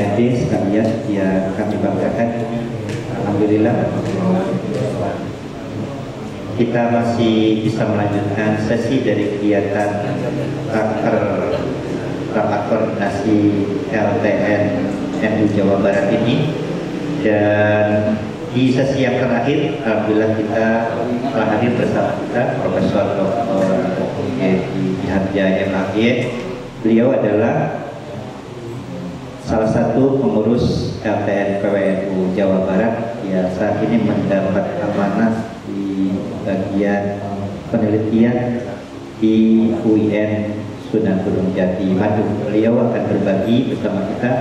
adik sekalian yang kami banggakan. Alhamdulillah kita masih bisa melanjutkan sesi dari kegiatan rapat koordinasi LTN NU Jawa Barat ini, dan di sesi yang terakhir alhamdulillah kita telah hadir bersama kita Profesor Dr. Harja MAG. Beliau adalah salah satu pengurus LTN PWNU Jawa Barat yang saat ini mendapat amanah di bagian penelitian di UIN Sunan Gunung Jati, Bandung. Beliau akan berbagi bersama kita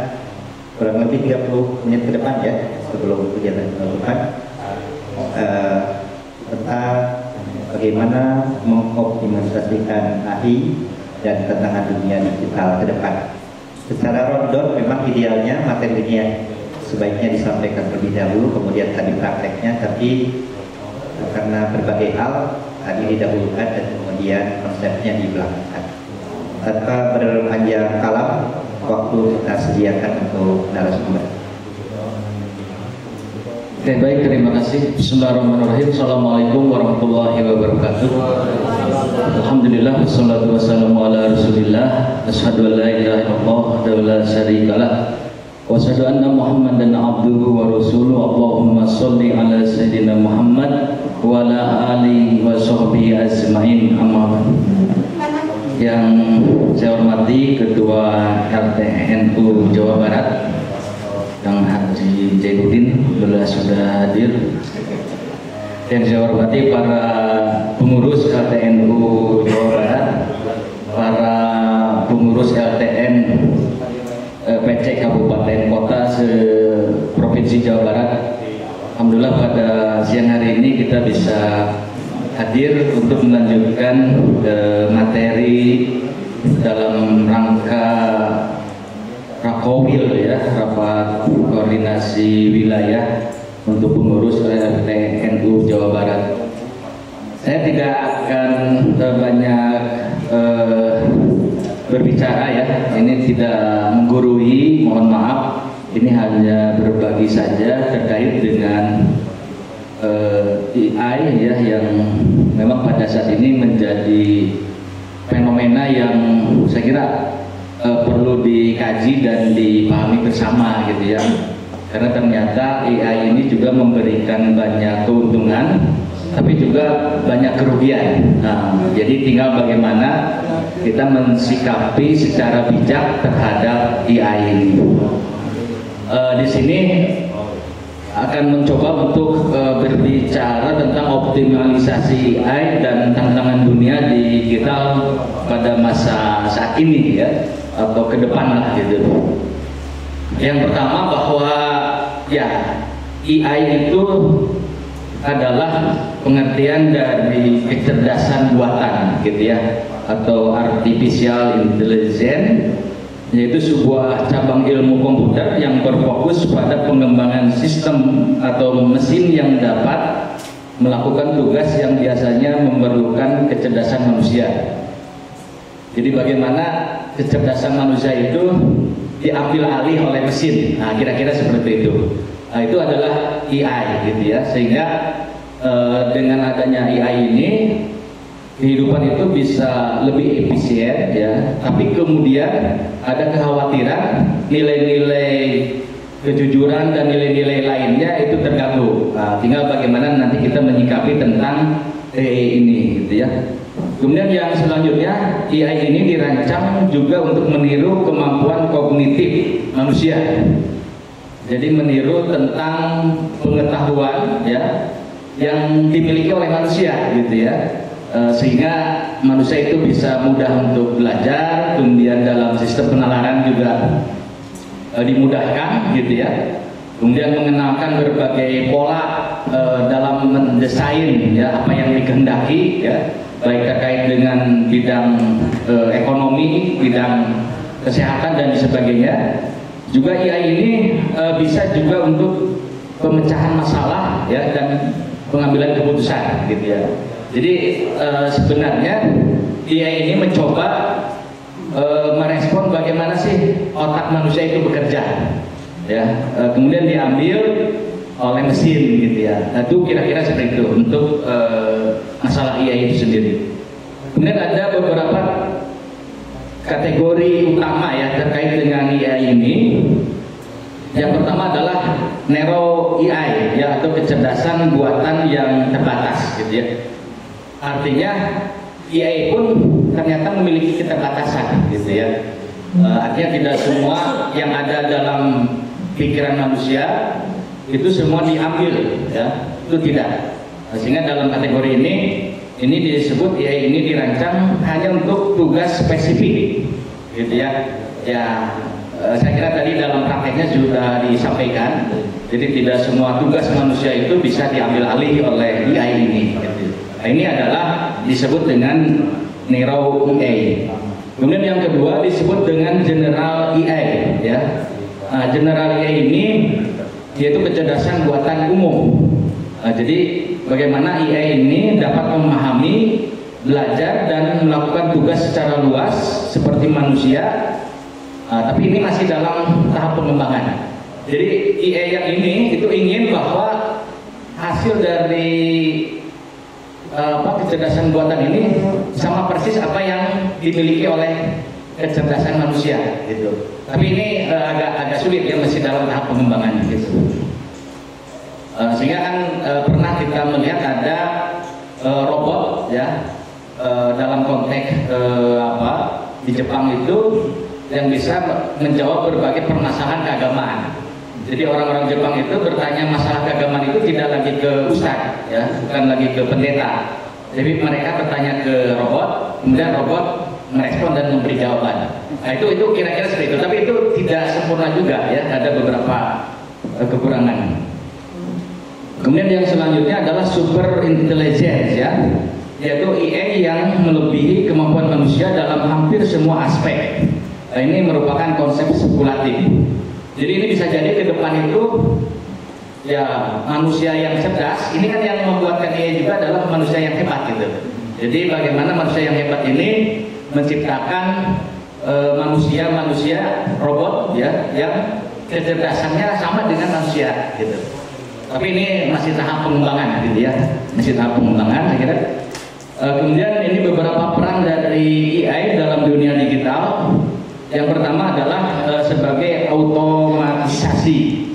kurang lebih 30 menit ke depan ya, sebelum kegiatan penutupan, tentang bagaimana mengoptimalisasikan AI dan tantangan dunia digital ke depan. Secara rundown memang idealnya materinya sebaiknya disampaikan terlebih dahulu, kemudian tadi prakteknya, tapi karena berbagai hal tadi didahulukan dan kemudian konsepnya dibelakangkan. Tanpa berpanjang kalam, waktu kita sediakan untuk narasumber. Oke, baik, terima kasih. Bismillahirrahmanirrahim. Assalamualaikum warahmatullahi wabarakatuh. Alhamdulillah, wassalatu wassalamu ala rasulillah. Asyhadu an la ilaha illallah wa la syarikalah, wa asyhadu anna Muhammadan abduhu wa rasuluhu. Allahumma sholli ala sayyidina Muhammad wa ala alihi wa sahbihi ajmain. Amma ba'du. Yang saya hormati Ketua RTNU Jawa Barat Kang Haji Zainuddin, beliau sudah hadir. Yang saya hormati para pengurus RTNU Jawa Barat, para pengurus LTN PC Kabupaten Kota se-Provinsi Jawa Barat. Alhamdulillah pada siang hari ini kita bisa hadir untuk melanjutkan materi dalam rangka Rakowil ya, rapat koordinasi wilayah untuk pengurus RTNU Jawa Barat. Saya tidak akan banyak berbicara ya, ini tidak menggurui, mohon maaf, ini hanya berbagi saja terkait dengan AI ya, yang memang pada saat ini menjadi fenomena yang saya kira perlu dikaji dan dipahami bersama gitu ya, karena ternyata AI ini juga memberikan banyak keuntungan tapi juga banyak kerugian. Nah, jadi tinggal bagaimana kita mensikapi secara bijak terhadap AI ini. Di sini akan mencoba untuk berbicara tentang optimalisasi AI dan tantangan dunia digital pada masa saat ini ya, atau ke depan lah gitu. Yang pertama bahwa ya AI itu adalah pengertian dari kecerdasan buatan gitu ya, atau artificial intelligence, yaitu sebuah cabang ilmu komputer yang berfokus pada pengembangan sistem atau mesin yang dapat melakukan tugas yang biasanya memerlukan kecerdasan manusia. Jadi bagaimana kecerdasan manusia itu diambil alih oleh mesin. Nah, kira-kira seperti itu. Nah, itu adalah AI gitu ya. Sehingga dengan adanya AI ini kehidupan itu bisa lebih efisien ya, tapi kemudian ada kekhawatiran nilai-nilai kejujuran dan nilai-nilai lainnya itu terganggu. Nah, tinggal bagaimana nanti kita menyikapi tentang AI ini gitu ya. Kemudian yang selanjutnya, AI ini dirancang juga untuk meniru kemampuan kognitif manusia. Jadi meniru tentang pengetahuan ya yang dimiliki oleh manusia gitu ya. Sehingga manusia itu bisa mudah untuk belajar, kemudian dalam sistem penalaran juga dimudahkan gitu ya, kemudian mengenalkan berbagai pola dalam mendesain ya apa yang dikehendaki ya, baik terkait dengan bidang ekonomi, bidang kesehatan dan sebagainya. Juga AI ini bisa juga untuk pemecahan masalah ya dan pengambilan keputusan gitu ya. Jadi sebenarnya AI ini mencoba merespon bagaimana sih otak manusia itu bekerja. ya. Kemudian diambil oleh mesin gitu ya. Nah, itu kira-kira seperti itu untuk masalah AI itu sendiri. Kemudian ada beberapa kategori utama ya terkait dengan AI ini. Yang pertama adalah narrow AI ya, atau kecerdasan buatan yang terbatas gitu ya. Artinya AI pun ternyata memiliki keterbatasan gitu ya. Artinya tidak semua yang ada dalam pikiran manusia itu semua diambil ya, itu tidak. Sehingga dalam kategori ini disebut AI ini dirancang hanya untuk tugas spesifik gitu ya. Ya, saya kira tadi dalam prakteknya sudah disampaikan, jadi tidak semua tugas manusia itu bisa diambil alih oleh AI ini gitu. Nah, ini adalah disebut dengan narrow AI. Kemudian yang kedua disebut dengan general AI ya. Nah, general AI ini yaitu kecerdasan buatan umum. Jadi bagaimana AI ini dapat memahami, belajar dan melakukan tugas secara luas seperti manusia. Tapi ini masih dalam tahap pengembangan. Jadi AI yang ini itu ingin bahwa hasil dari kecerdasan buatan ini sama persis apa yang dimiliki oleh kecerdasan manusia gitu. Tapi ini agak sulit ya, masih dalam tahap pengembangan gitu. Sehingga kan pernah kita melihat ada robot ya dalam konteks di Jepang itu yang bisa menjawab berbagai permasalahan keagamaan. Jadi orang-orang Jepang itu bertanya masalah keagamaan itu tidak lagi ke ustadz ya, bukan lagi ke pendeta. Jadi mereka bertanya ke robot, kemudian robot merespon dan memberi jawaban. Nah, itu kira-kira seperti itu. Tapi itu tidak sempurna juga ya, ada beberapa kekurangan. Kemudian yang selanjutnya adalah super intelligence ya, yaitu AI yang melebihi kemampuan manusia dalam hampir semua aspek. Nah, ini merupakan konsep spekulatif. Jadi ini bisa jadi ke depan itu ya manusia yang cerdas. Ini kan yang membuatkan AI juga adalah manusia yang hebat gitu. Jadi bagaimana manusia yang hebat ini menciptakan manusia robot ya yang kecerdasannya sama dengan manusia gitu. Tapi ini masih tahap pengembangan gitu ya, masih tahap pengembangan saya kira. Kemudian ini beberapa peran dari AI dalam dunia digital. Yang pertama adalah sebagai otomatisasi.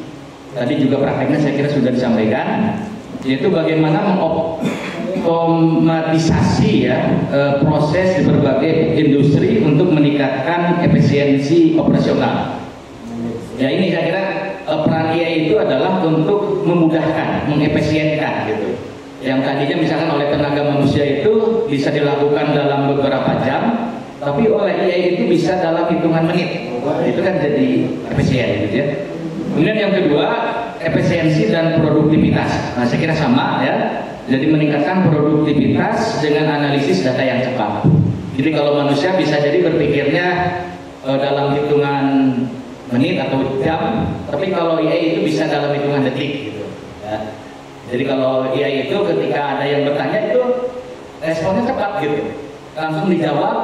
Tadi juga prakteknya saya kira sudah disampaikan, yaitu bagaimana mengotomatisasi ya proses di berbagai industri untuk meningkatkan efisiensi operasional. Ya, ini saya kira peran AI itu adalah untuk memudahkan, mengefisienkan gitu. Yang tadinya misalkan oleh tenaga manusia itu bisa dilakukan dalam beberapa jam, tapi oleh AI itu bisa dalam hitungan menit. Itu kan jadi efisien gitu ya. Kemudian yang kedua, efisiensi dan produktivitas. Nah, saya kira sama ya. Jadi meningkatkan produktivitas dengan analisis data yang cepat. Jadi kalau manusia bisa jadi berpikirnya dalam hitungan menit atau jam, tapi kalau AI itu bisa dalam hitungan detik gitu ya. Jadi kalau AI itu ketika ada yang bertanya itu responnya cepat gitu, langsung dijawab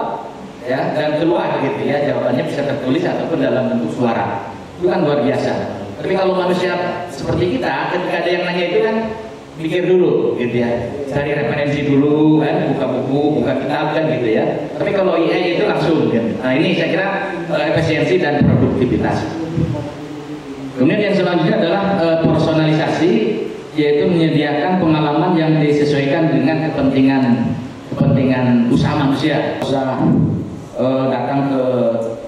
ya, dan keluar gitu ya, jawabannya bisa tertulis ataupun dalam bentuk suara. Itu kan luar biasa. Tapi kalau manusia seperti kita, ketika ada yang nanya itu kan pikir dulu gitu ya, cari referensi dulu kan, buka buku, buka kitab kan gitu ya. Tapi kalau AI itu langsung gitu. Nah, ini saya kira efisiensi dan produktivitas. Kemudian yang selanjutnya adalah personalisasi, yaitu menyediakan pengalaman yang disesuaikan dengan kepentingan usaha manusia. Usaha datang ke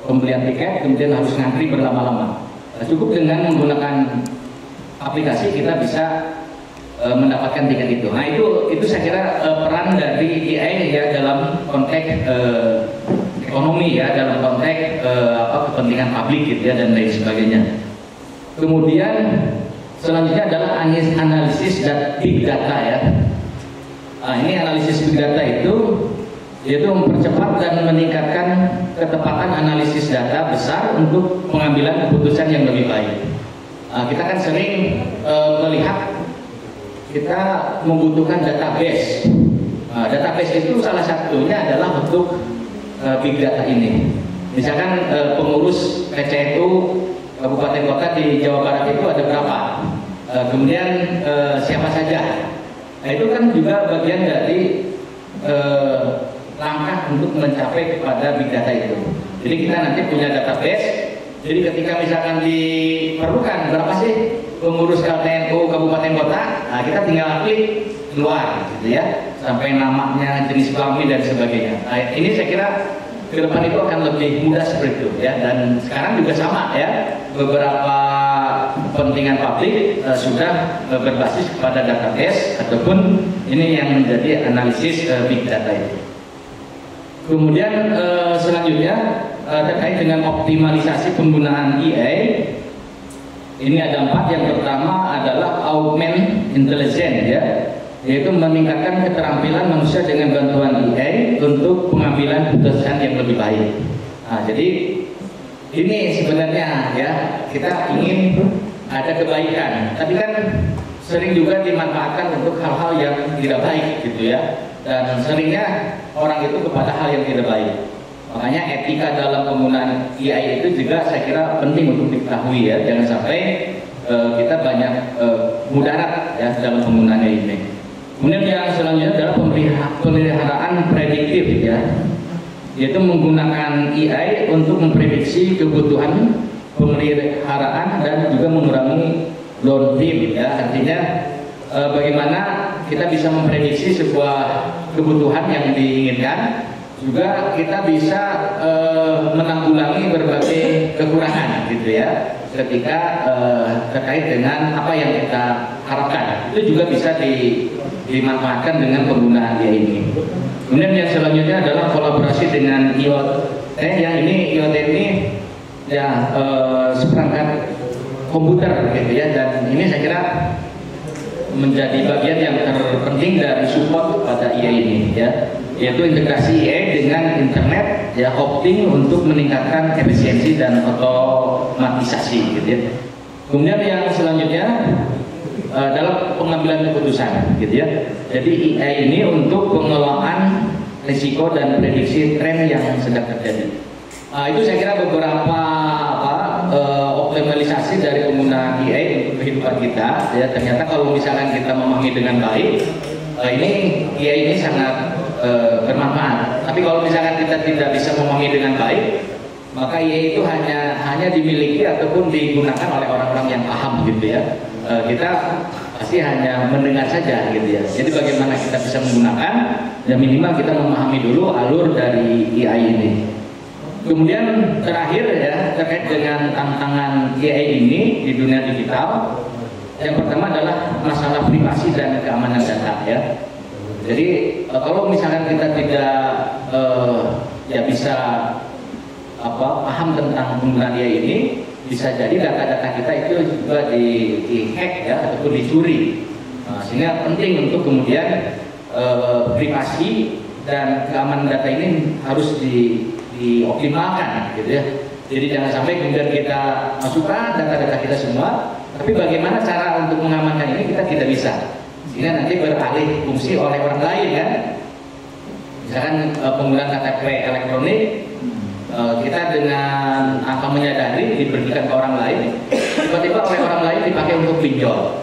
pembelian tiket kemudian harus ngantri berlama-lama. Cukup dengan menggunakan aplikasi kita bisa mendapatkan tiket itu. Nah, itu saya kira peran dari AI ya dalam konteks ekonomi ya, dalam konteks kepentingan publik gitu ya, dan lain sebagainya. Kemudian selanjutnya adalah analisis big data ya. Nah, ini analisis big data itu yaitu mempercepat dan meningkatkan ketepatan analisis data besar untuk pengambilan keputusan yang lebih baik. Kita kan sering melihat kita membutuhkan database. Database itu salah satunya adalah untuk big data ini. Misalkan pengurus PCNU kabupaten kota di di Jawa Barat itu ada berapa, kemudian siapa saja. Nah itu kan juga bagian dari langkah untuk mencapai kepada big data itu. Jadi kita nanti punya database. Jadi ketika misalkan diperlukan berapa sih pengurus LTNU kabupaten kota, nah kita tinggal klik keluar, gitu ya, sampai namanya, jenis kelamin dan sebagainya. Nah ini saya kira ke depan itu akan lebih mudah seperti itu ya. Dan sekarang juga sama ya, beberapa kepentingan publik sudah berbasis kepada database ataupun ini yang menjadi analisis big data itu. Kemudian selanjutnya terkait dengan optimalisasi penggunaan AI, ini ada 4. Yang pertama adalah augment intelligence ya, yaitu meningkatkan keterampilan manusia dengan bantuan AI untuk pengambilan keputusan yang lebih baik. Nah, jadi ini sebenarnya ya, kita ingin ada kebaikan, tapi kan sering juga dimanfaatkan untuk hal-hal yang tidak baik gitu ya, dan seringnya orang itu kepada hal yang tidak baik. Makanya etika dalam penggunaan AI itu juga saya kira penting untuk diketahui ya, jangan sampai kita banyak mudarat ya dalam penggunaannya ini. Kemudian yang selanjutnya adalah pemeliharaan prediktif ya, yaitu menggunakan AI untuk memprediksi kebutuhan pemeliharaan dan juga mengurangi downstream ya, artinya bagaimana kita bisa memprediksi sebuah kebutuhan yang diinginkan, juga kita bisa menanggulangi berbagai kekurangan gitu ya ketika terkait dengan apa yang kita harapkan. Itu juga bisa dimanfaatkan dengan penggunaan AI ini. Kemudian yang selanjutnya adalah kolaborasi dengan IoT. Yang ini IoT ini ya seperangkat komputer gitu ya, dan ini saya kira menjadi bagian yang terpenting dari support pada AI ini ya, yaitu integrasi AI dengan internet ya, opting untuk meningkatkan efisiensi dan otomatisasi gitu ya. Kemudian yang selanjutnya dalam pengambilan keputusan gitu ya. Jadi AI ini untuk pengelolaan risiko dan prediksi tren yang sedang terjadi. Itu saya kira beberapa optimalisasi dari penggunaan AI untuk kehidupan kita ya. Ternyata kalau misalkan kita memahami dengan baik, ini AI ini sangat bermanfaat. Tapi kalau misalkan kita tidak bisa memahami dengan baik, maka AI itu hanya dimiliki ataupun digunakan oleh orang-orang yang paham gitu ya. Kita pasti hanya mendengar saja gitu ya. Jadi bagaimana kita bisa menggunakan, ya minimal kita memahami dulu alur dari AI ini. Kemudian terakhir ya, terkait dengan tantangan AI ini di dunia digital, yang pertama adalah masalah privasi dan keamanan data ya. Jadi kalau misalkan kita tidak ya bisa paham tentang penggunaan AI ini, bisa jadi data-data kita itu juga di-hack ya, ataupun dicuri. Sehingga penting untuk kemudian privasi dan keamanan data ini harus dioptimalkan gitu ya. Jadi jangan sampai kemudian kita masukkan data-data kita semua, tapi bagaimana cara untuk mengamankan ini kita tidak bisa, sehingga nanti beralih fungsi oleh orang lain kan. Misalkan penggunaan KTP elektronik, kita dengan apa menyadari diberikan ke orang lain, tiba-tiba oleh orang lain dipakai untuk pinjol.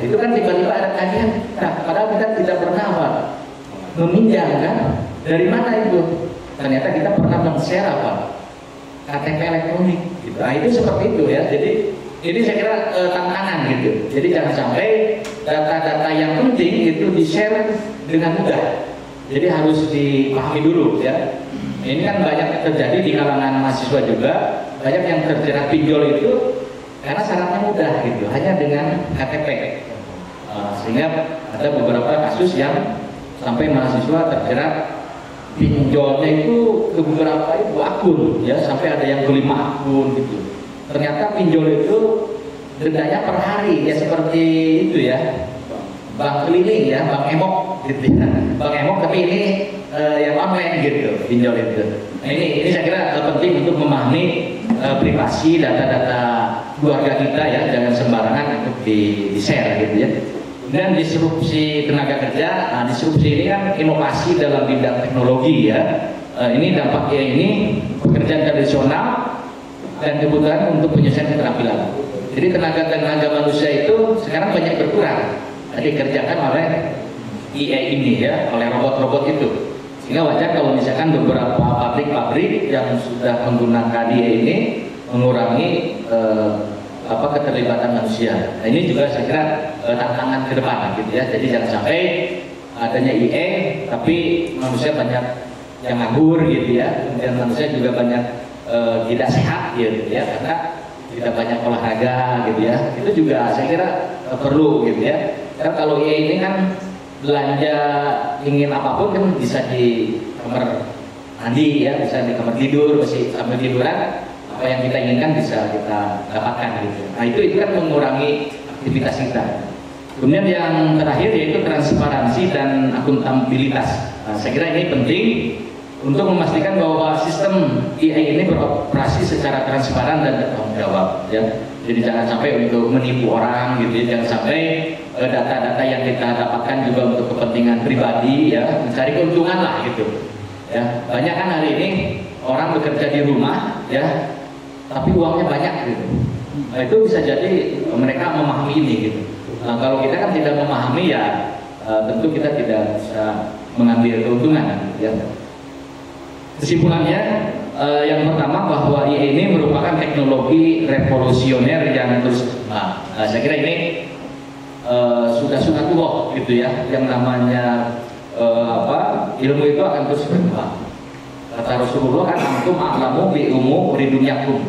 Itu kan tiba-tiba ada tagihan, padahal kita tidak pernah meminjam kan. Dari mana itu? Ternyata kita pernah men-share KTP elektronik gitu. Nah itu seperti itu ya. Jadi ini saya kira tantangan gitu. Jadi jangan sampai data-data yang penting itu di-share dengan mudah. Jadi harus dipahami dulu ya. Ini kan banyak terjadi di kalangan mahasiswa juga, banyak yang terjerat pinjol itu karena syaratnya mudah gitu, hanya dengan KTP. Sehingga ada beberapa kasus yang sampai mahasiswa terjerat pinjolnya itu ke beberapa akun ya, sampai ada yang ke 5 akun gitu. Ternyata pinjol itu dendanya per hari ya, seperti itu ya, bank keliling ya, bank emok gitu ya, bank emok tapi ini yang online gitu, pinjol itu. Nah ini saya kira penting untuk memahami privasi data-data keluarga kita ya, jangan sembarangan untuk di-share gitu ya. Dan disrupsi tenaga kerja, nah disrupsi ini kan inovasi dalam bidang teknologi ya. Ini dampaknya ini pekerjaan tradisional dan kebutuhan untuk penyelesaian keterampilan. Jadi tenaga manusia itu sekarang banyak berkurang, dikerjakan oleh IA ini ya, oleh robot-robot itu. Sehingga wajar kalau misalkan beberapa pabrik-pabrik yang sudah menggunakan IA ini mengurangi keterlibatan manusia. Nah, ini juga saya kira tantangan ke depan gitu ya. Jadi jangan sampai adanya IA tapi manusia banyak yang nganggur gitu ya. Kemudian manusia juga banyak tidak sehat gitu ya, karena tidak banyak olahraga gitu ya. Itu juga saya kira perlu gitu ya. Karena kalau IA ini kan belanja ingin apapun kan bisa di kamar mandi ya, bisa di kamar tidur, masih sambil tiduran apa yang kita inginkan bisa kita dapatkan gitu. Nah itu kan mengurangi aktivitas kita. Kemudian yang terakhir yaitu transparansi dan akuntabilitas. Nah, saya kira ini penting untuk memastikan bahwa sistem AI ini beroperasi secara transparan dan bertanggung jawab ya. Jadi jangan sampai untuk menipu orang gitu ya, jangan sampai data-data yang kita dapatkan juga untuk kepentingan pribadi ya, mencari keuntungan lah gitu ya. Banyak kan hari ini orang bekerja di rumah ya, tapi uangnya banyak gitu. Nah, itu bisa jadi mereka memahami ini gitu. Nah, kalau kita kan tidak memahami ya tentu kita tidak bisa mengambil keuntungan ya. Kesimpulannya yang pertama bahwa AI ini merupakan teknologi revolusioner yang terus berkembang. Nah, saya kira ini sudah sunatullah gitu ya, yang namanya ilmu itu akan terus berkembang. Kata Rasulullah kan antum a'lamu bi umuri dunyakum.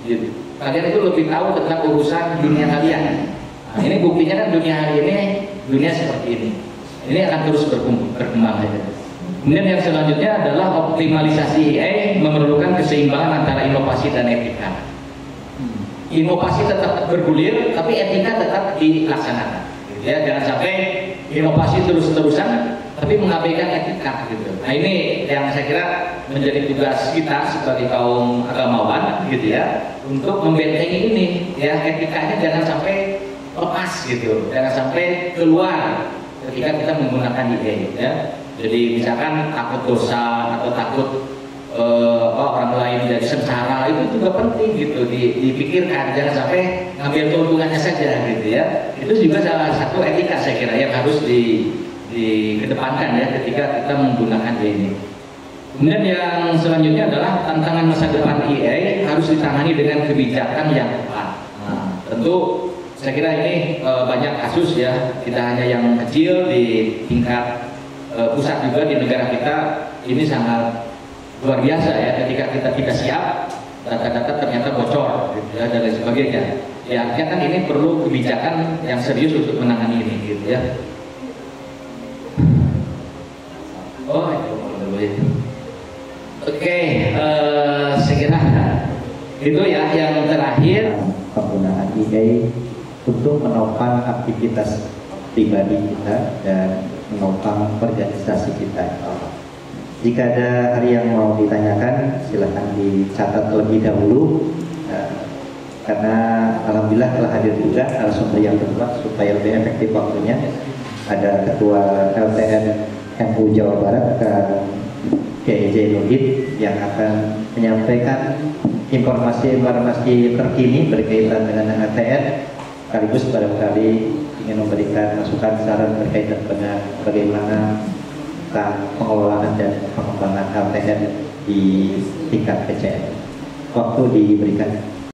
Gitu. Kalian itu lebih tahu tentang urusan dunia kalian. Nah, ini buktinya kan dunia hari ini dunia seperti ini. Ini akan terus berkembang saja. Kemudian yang selanjutnya adalah optimalisasi AI memerlukan keseimbangan antara inovasi dan etika. Inovasi tetap bergulir, tapi etika tetap dilaksanakan. Ya, jangan sampai inovasi terus-terusan, tapi mengabaikan etika gitu. Nah ini yang saya kira menjadi tugas kita sebagai kaum agamawan gitu ya, untuk membentengi ini ya, etikanya jangan sampai lepas gitu, jangan sampai keluar ketika kita menggunakan AI ya. Jadi misalkan takut dosa atau takut orang lain jadi sengsara, itu juga penting gitu dipikirkan, jangan sampai ngambil keuntungannya saja gitu ya. Itu juga salah satu etika saya kira yang harus dikedepankan ya ketika kita menggunakan ini. Kemudian yang selanjutnya adalah tantangan masa depan AI harus ditangani dengan kebijakan yang tepat. Nah, tentu saya kira ini banyak kasus ya, tidak hanya yang kecil di tingkat pusat juga di negara kita ini sangat luar biasa ya, ketika kita tidak siap data-data ternyata bocor gitu ya, dan lain sebagainya. Ya artinya kan ini perlu kebijakan yang serius untuk menangani ini gitu ya. Oh itu oke, saya kira itu ya yang terakhir. Penggunaan AI untuk menopang aktivitas pribadi kita dan menopang organisasi kita. Jika ada hal yang mau ditanyakan, silahkan dicatat terlebih dahulu. Karena alhamdulillah telah hadir juga narasumber yang berbuat supaya lebih efektif waktunya. Ada Ketua LTN MU Jawa Barat, Kiai Zainuddin, yang akan menyampaikan informasi-informasi terkini berkaitan dengan LTN, sekaligus barangkali ingin memberikan masukan saran berkaitan dengan bagaimana pengelolaan dan pengembangan LTN di tingkat PCN. Waktu diberikan.